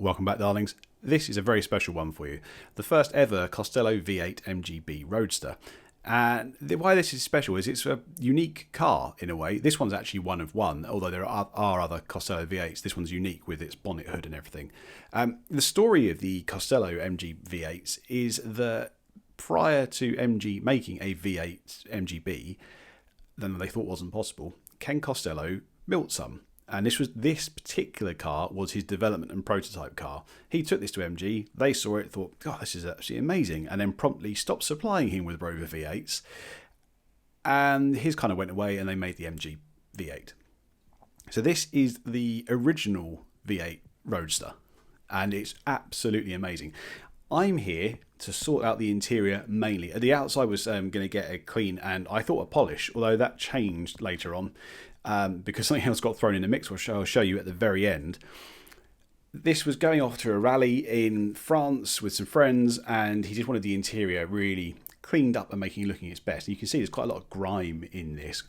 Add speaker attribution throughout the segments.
Speaker 1: Welcome back, darlings. This is a very special one for you. The first ever Costello V8 MGB Roadster. And why this is special is it's a unique car in a way. This one's actually one of one, although there are other Costello V8s. This one's unique with its bonnet hood and everything. The story of the Costello MG V8s is that prior to MG making a V8 MGB, then they thought wasn't possible, Ken Costello built some. And this particular car was his development and prototype car. He took this to MG, they saw it, thought, God, this is actually amazing, and then promptly stopped supplying him with Rover V8s. And his kind of went away and they made the MG V8. So this is the original V8 Roadster, and it's absolutely amazing. I'm here to sort out the interior mainly. The outside was going to get a clean and I thought a polish, although that changed later on. Because something else got thrown in the mix, which I'll show you at the very end. This was going off to a rally in France with some friends, and he just wanted the interior really cleaned up and looking its best. And you can see there's quite a lot of grime in this.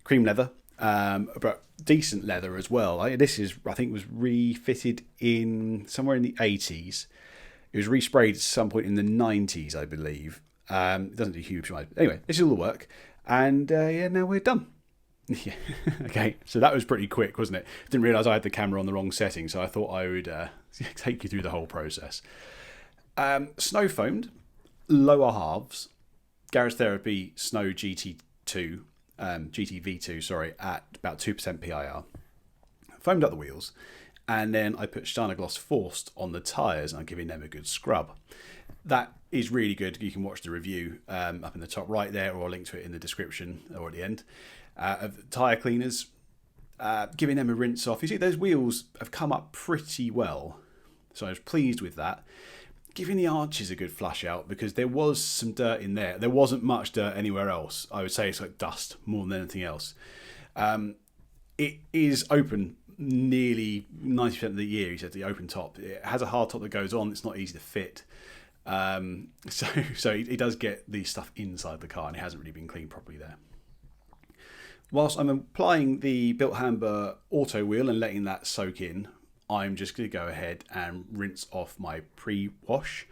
Speaker 1: Cream leather, but decent leather as well. This is, I think, was refitted in somewhere in the 80s. It was resprayed at some point in the 90s, I believe. It doesn't do huge amounts. Anyway, this is all the work, and yeah, now we're done. Yeah. Okay, so that was pretty quick, wasn't it? Didn't realise I had the camera on the wrong setting, so I thought I would take you through the whole process. Snow foamed, lower halves, Garage Therapy Snow GTV2, sorry, at about 2% PIR. Foamed up the wheels, and then I put Shiner Gloss Forced on the tyres, and I'm giving them a good scrub. That is really good. You can watch the review up in the top right there, or I'll link to it in the description or at the end. Of tyre cleaners, giving them a rinse off. You see, those wheels have come up pretty well, so I was pleased with that. Giving the arches a good flush out because there was some dirt in there. There wasn't much dirt anywhere else. I would say it's like dust more than anything else. It is open nearly 90% of the year. He said the open top. It has a hard top that goes on. It's not easy to fit. So he does get the stuff inside the car, and it hasn't really been cleaned properly there. Whilst I'm applying the Built Hamber auto wheel and letting that soak in, I'm just going to go ahead and rinse off my pre-wash.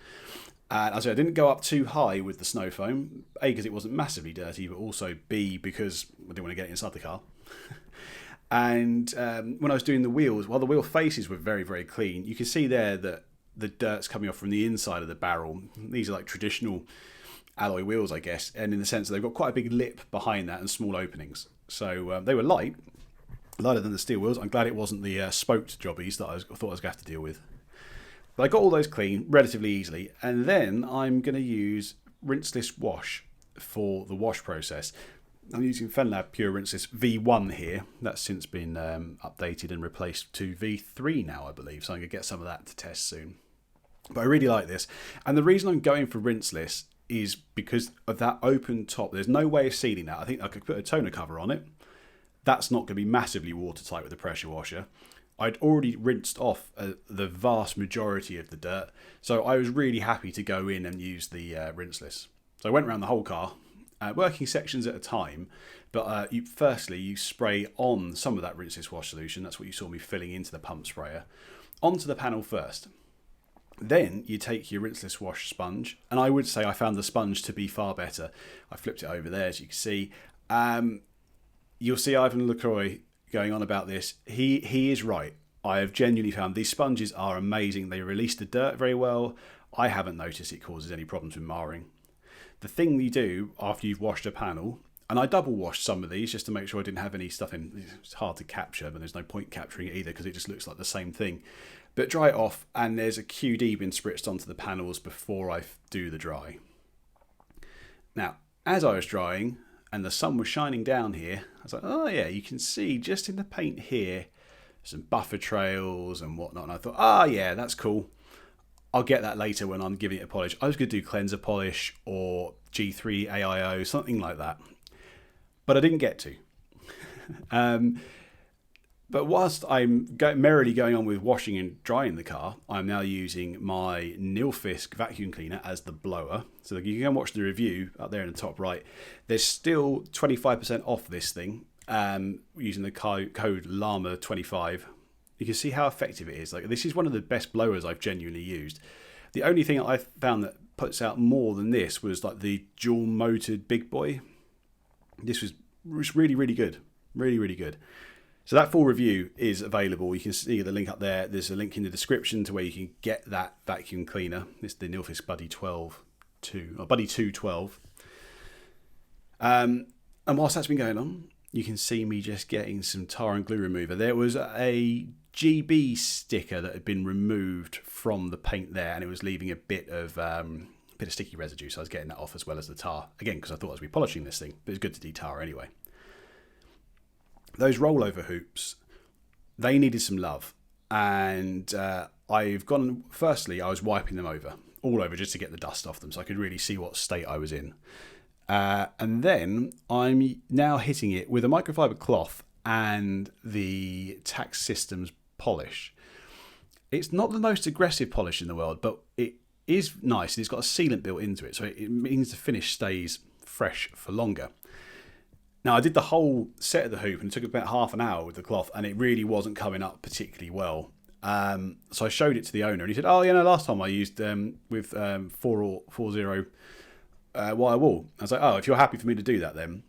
Speaker 1: And as I said, I didn't go up too high with the snow foam, A, because it wasn't massively dirty, but also B, because I didn't want to get it inside the car. And when I was doing the wheels, while the wheel faces were very, very clean, you can see there that the dirt's coming off from the inside of the barrel. These are like traditional alloy wheels, I guess, and in the sense that they've got quite a big lip behind that and small openings. So they were lighter than the steel wheels. I'm glad it wasn't the spoked jobbies that I thought I was going to have to deal with. But I got all those clean relatively easily, and then I'm going to use Rinseless wash for the wash process. I'm using FenLab Pure Rinseless V1 here. That's since been updated and replaced to V3 now, I believe. So I'm going to get some of that to test soon. But I really like this. And the reason I'm going for Rinseless is because of that open top. There's no way of sealing that. I think I could put a toner cover on it. That's not going to be massively watertight with the pressure washer. I'd already rinsed off the vast majority of the dirt, so I was really happy to go in and use the Rinseless. So I went around the whole car, working sections at a time, but firstly you spray on some of that Rinseless wash solution. That's what you saw me filling into the pump sprayer, onto the panel first. Then you take your Rinseless wash sponge, and I would say I found the sponge to be far better. I flipped it over there, as you can see. You'll see Ivan LaCroix going on about this. He is right. I have genuinely found these sponges are amazing. They release the dirt very well. I haven't noticed it causes any problems with marring. The thing you do after you've washed a panel, and I double washed some of these just to make sure I didn't have any stuff in. It's hard to capture, but there's no point capturing it either because it just looks like the same thing. But dry it off, and there's a QD been spritzed onto the panels before I do the dry. Now, as I was drying, and the sun was shining down here, I was like, oh yeah, you can see just in the paint here, some buffer trails and whatnot. And I thought, oh yeah, that's cool. I'll get that later when I'm giving it a polish. I was going to do cleanser polish or G3 AIO, something like that. But I didn't get to. But whilst I'm merrily going on with washing and drying the car, I'm now using my Nilfisk vacuum cleaner as the blower. So you can go and watch the review up there in the top right. There's still 25% off this thing using the code Llama 25 You can see how effective it is. Like, this is one of the best blowers I've genuinely used. The only thing I found that puts out more than this was like the dual motored big boy. This was really, really good. Really, really good. So that full review is available. You can see the link up there. There's a link in the description to where you can get that vacuum cleaner. It's the Nilfisk Buddy 2, or Buddy 212. And whilst that's been going on, you can see me just getting some tar and glue remover. There was a GB sticker that had been removed from the paint there, and it was leaving a bit of sticky residue. So I was getting that off as well as the tar. Again, because I thought I was repolishing this thing, but it's good to de-tar anyway. Those rollover hoops, they needed some love. And I've gone, firstly, I was wiping them all over just to get the dust off them so I could really see what state I was in. And then I'm now hitting it with a microfiber cloth and the Tax Systems polish. It's not the most aggressive polish in the world, but it is nice. It's got a sealant built into it, so it means the finish stays fresh for longer. Now, I did the whole set of the hoop, and it took about half an hour with the cloth, and it really wasn't coming up particularly well. So I showed it to the owner, and he said, "Oh, last time I used with 440 wire wool." I was like, "Oh, if you're happy for me to do that, then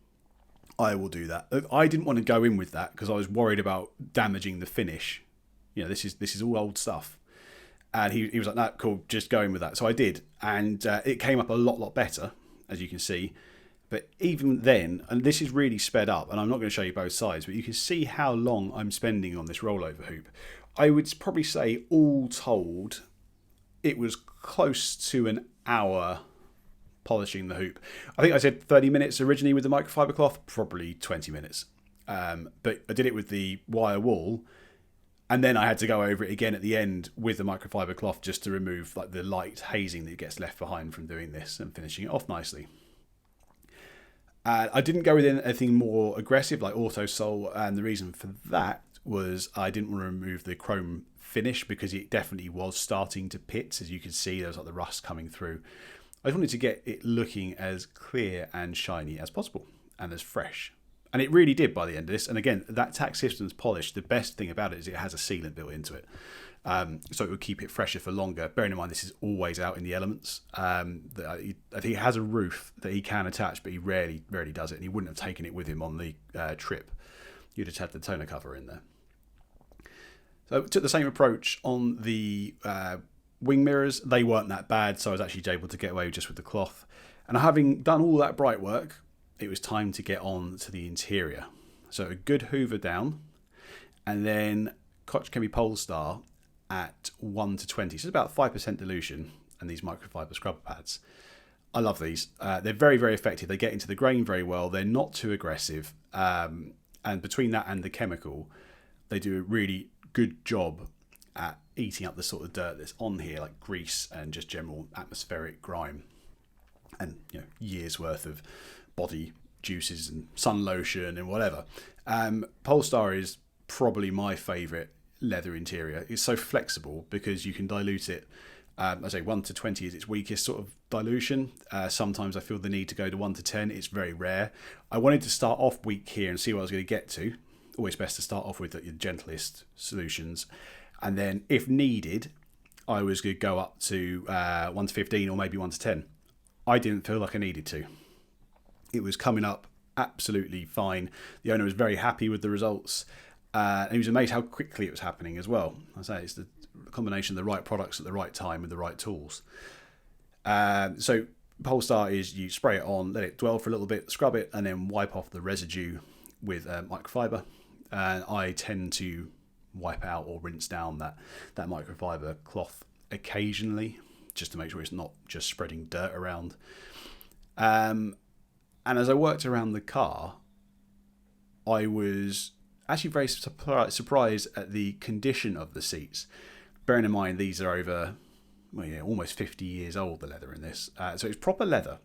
Speaker 1: I will do that." I didn't want to go in with that because I was worried about damaging the finish. This is all old stuff. And he was like, "No, cool, just go in with that." So I did, and it came up a lot better, as you can see. But even then, and this is really sped up, and I'm not going to show you both sides, but you can see how long I'm spending on this rollover hoop. I would probably say, all told, it was close to an hour polishing the hoop. I think I said 30 minutes originally with the microfiber cloth, probably 20 minutes. But I did it with the wire wool, and then I had to go over it again at the end with the microfiber cloth just to remove like the light hazing that gets left behind from doing this and finishing it off nicely. I didn't go with anything more aggressive like auto sole, and the reason for that was I didn't want to remove the chrome finish because it definitely was starting to pit. As you can see, there was like the rust coming through. I just wanted to get it looking as clear and shiny as possible and as fresh. And it really did by the end of this. And again, that Tax Systems polish, the best thing about it is it has a sealant built into it. So it will keep it fresher for longer. Bearing in mind, this is always out in the elements. I think he has a roof that he can attach, but he rarely does it. And he wouldn't have taken it with him on the trip. You'd have had the toner cover in there. So I took the same approach on the wing mirrors. They weren't that bad, so I was actually able to get away just with the cloth. And having done all that bright work, it was time to get on to the interior. So a good hoover down, and then Koch Chemie Polestar at 1 to 20. So it's about 5% dilution, and these microfiber scrubber pads. I love these. They're very, very effective. They get into the grain very well. They're not too aggressive. And between that and the chemical, they do a really good job at eating up the sort of dirt that's on here, like grease and just general atmospheric grime, and years worth of body juices and sun lotion and whatever. Polestar is probably my favourite leather interior. It's so flexible because you can dilute it. I say 1 to 20 is its weakest sort of dilution. Sometimes I feel the need to go to 1 to 10. It's very rare. I wanted to start off weak here and see what I was going to get to. Always best to start off with the gentlest solutions. And then if needed, I was going to go up to 1 to 15 or maybe 1 to 10. I didn't feel like I needed to. It was coming up absolutely fine. The owner was very happy with the results. And he was amazed how quickly it was happening as well. I say it's the combination of the right products at the right time with the right tools. So Polestar is you spray it on, let it dwell for a little bit, scrub it, and then wipe off the residue with microfiber. And I tend to wipe out or rinse down that microfiber cloth occasionally, just to make sure it's not just spreading dirt around. And as I worked around the car, I was actually very surprised at the condition of the seats. Bearing in mind these are over almost 50 years old, the leather in this. So it's proper leather.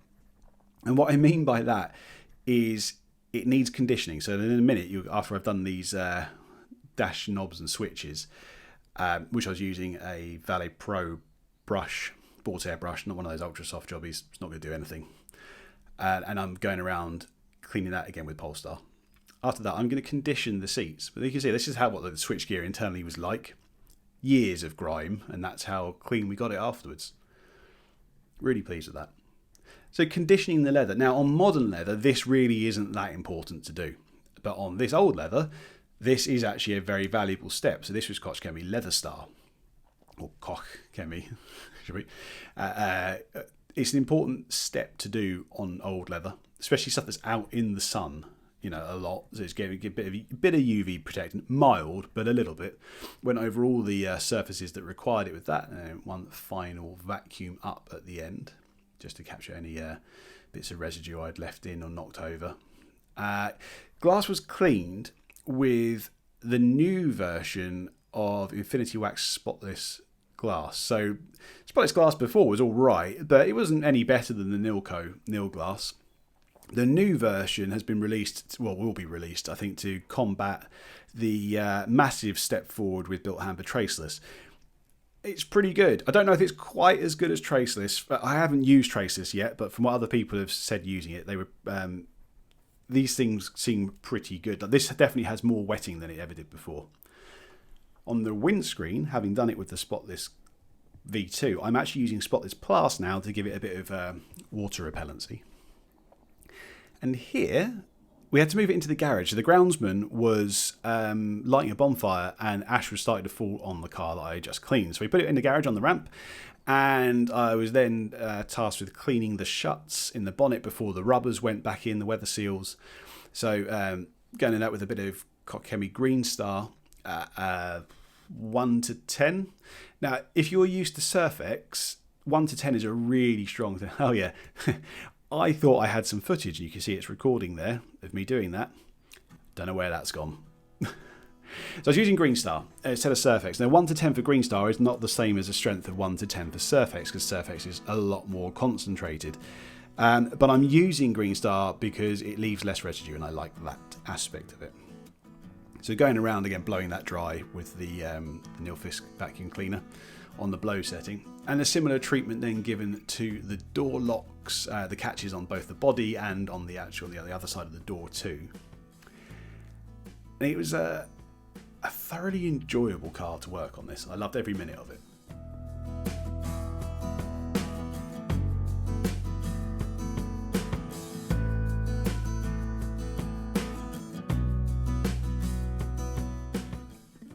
Speaker 1: And what I mean by that is it needs conditioning. So in a minute, after I've done these dash knobs and switches, which I was using a Valet Pro brush, bought air brush, not one of those ultra soft jobbies. It's not going to do anything. And I'm going around cleaning that again with Polestar. After that, I'm going to condition the seats. But you can see this is what the switchgear internally was like. Years of grime, and that's how clean we got it afterwards. Really pleased with that. So conditioning the leather. Now on modern leather, this really isn't that important to do. But on this old leather, this is actually a very valuable step. So this was Koch Chemie Leather Star. Or Koch Chemie, should we? It's an important step to do on old leather, especially stuff that's out in the sun, a lot. So it's getting a bit of UV protectant, mild, but a little bit. Went over all the surfaces that required it with that, and one final vacuum up at the end, just to capture any bits of residue I'd left in or knocked over. Glass was cleaned with the new version of Infinity Wax Spotless glass. So Spotless glass before was all right, but it wasn't any better than the Nil glass. The new version has been released, will be released, I think, to combat the massive step forward with Built Hamber Traceless. It's pretty good. I don't know if it's quite as good as Traceless. I haven't used Traceless yet, but from what other people have said using it, they were these things seem pretty good. This definitely has more wetting than it ever did before. On the windscreen, having done it with the Spotless V2, I'm actually using Spotless Plus now to give it a bit of water repellency. And here, we had to move it into the garage. So the groundsman was lighting a bonfire and ash was starting to fall on the car that I just cleaned. So we put it in the garage on the ramp, and I was then tasked with cleaning the shuts in the bonnet before the rubbers went back in, the weather seals. So going in that with a bit of Koch Chemie Green Star, 1 to 10. Now, if you're used to Surfex, 1 to 10 is a really strong thing. Oh yeah. I thought I had some footage, and you can see it's recording there of me doing that. Don't know where that's gone. So I was using Green Star instead of Surfex. Now 1 to 10 for Green Star is not the same as a strength of 1 to 10 for Surfex, because Surfex is a lot more concentrated. But I'm using Green Star because it leaves less residue, and I like that aspect of it. So going around again, blowing that dry with the Nilfisk vacuum cleaner on the blow setting, and a similar treatment then given to the door locks, the catches on both the body and on the other side of the door too. And it was a thoroughly enjoyable car to work on this. I loved every minute of it.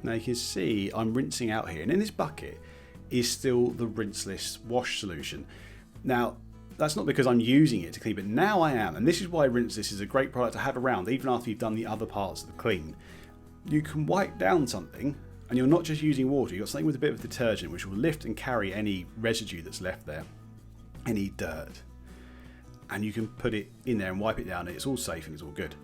Speaker 1: Now you can see I'm rinsing out here, and in this bucket is still the Rinseless wash solution. Now, that's not because I'm using it to clean, but now I am, and this is why Rinseless is a great product to have around, even after you've done the other parts of the clean. You can wipe down something, and you're not just using water, you've got something with a bit of detergent, which will lift and carry any residue that's left there, any dirt. And you can put it in there and wipe it down, and it's all safe and it's all good.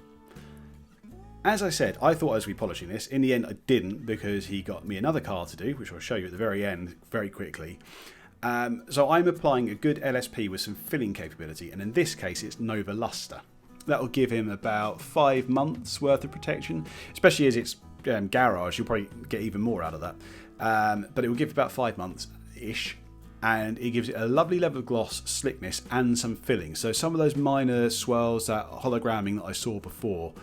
Speaker 1: As I said, I thought I was repolishing this. In the end, I didn't, because he got me another car to do, which I'll show you at the very end very quickly. So I'm applying a good LSP with some filling capability, and in this case, it's Nova Luster. That will give him about 5 months worth of protection, especially as it's garage. You'll probably get even more out of that. But it will give about 5 months-ish, and it gives it a lovely level of gloss, slickness, and some filling. So some of those minor swirls, that hologramming that I saw before,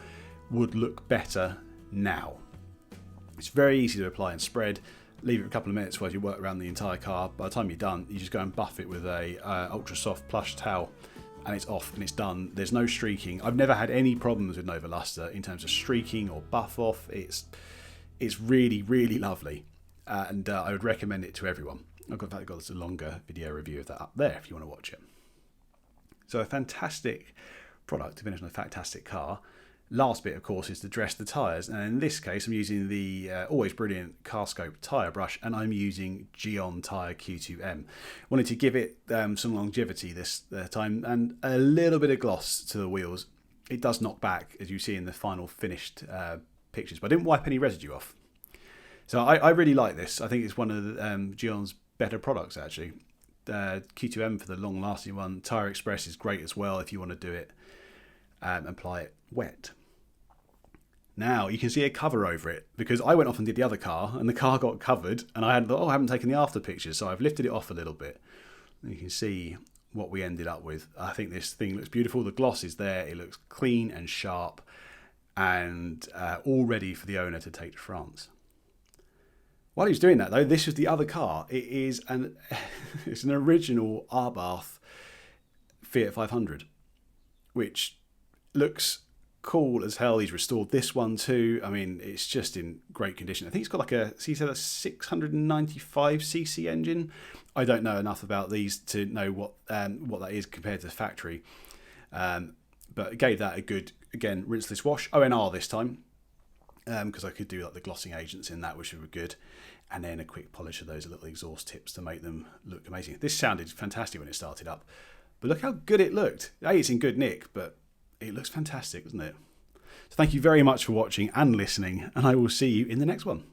Speaker 1: would look better now. It's very easy to apply and spread. Leave it a couple of minutes while you work around the entire car. By the time you're done, you just go and buff it with a ultra soft plush towel, and it's off and it's done. There's no streaking. I've never had any problems with Nova Luster in terms of streaking or buff off. It's really, really lovely, and I would recommend it to everyone. I've got a longer video review of that up there if you want to watch it. So a fantastic product to finish on a fantastic car. Last bit, of course, is to dress the tyres, and in this case I'm using the always brilliant Carscope tyre brush, and I'm using Geon Tyre Q2M. Wanted to give it some longevity this time, and a little bit of gloss to the wheels. It does knock back, as you see in the final finished pictures, but I didn't wipe any residue off. So I really like this. I think it's one of the, Geon's better products, actually. Q2M for the long-lasting one. Tyre Express is great as well if you want to do it. Apply it wet. Now you can see a cover over it, because I went off and did the other car and the car got covered, and I haven't taken the after pictures, so I've lifted it off a little bit. And you can see what we ended up with. I think this thing looks beautiful. The gloss is there, it looks clean and sharp, and all ready for the owner to take to France. While he was doing that, though, this is the other car. It is it's an original Arbath Fiat 500, which looks cool as hell. He's restored this one too. I mean, it's just in great condition. I think it's got like a 695cc engine. I don't know enough about these to know what that is compared to the factory. But it gave that a good, again, rinseless wash. ONR this time, because I could do like the glossing agents in that, which would be good. And then a quick polish of those little exhaust tips to make them look amazing. This sounded fantastic when it started up. But look how good it looked. It's in good nick, but it looks fantastic, doesn't it? So thank you very much for watching and listening, and I will see you in the next one.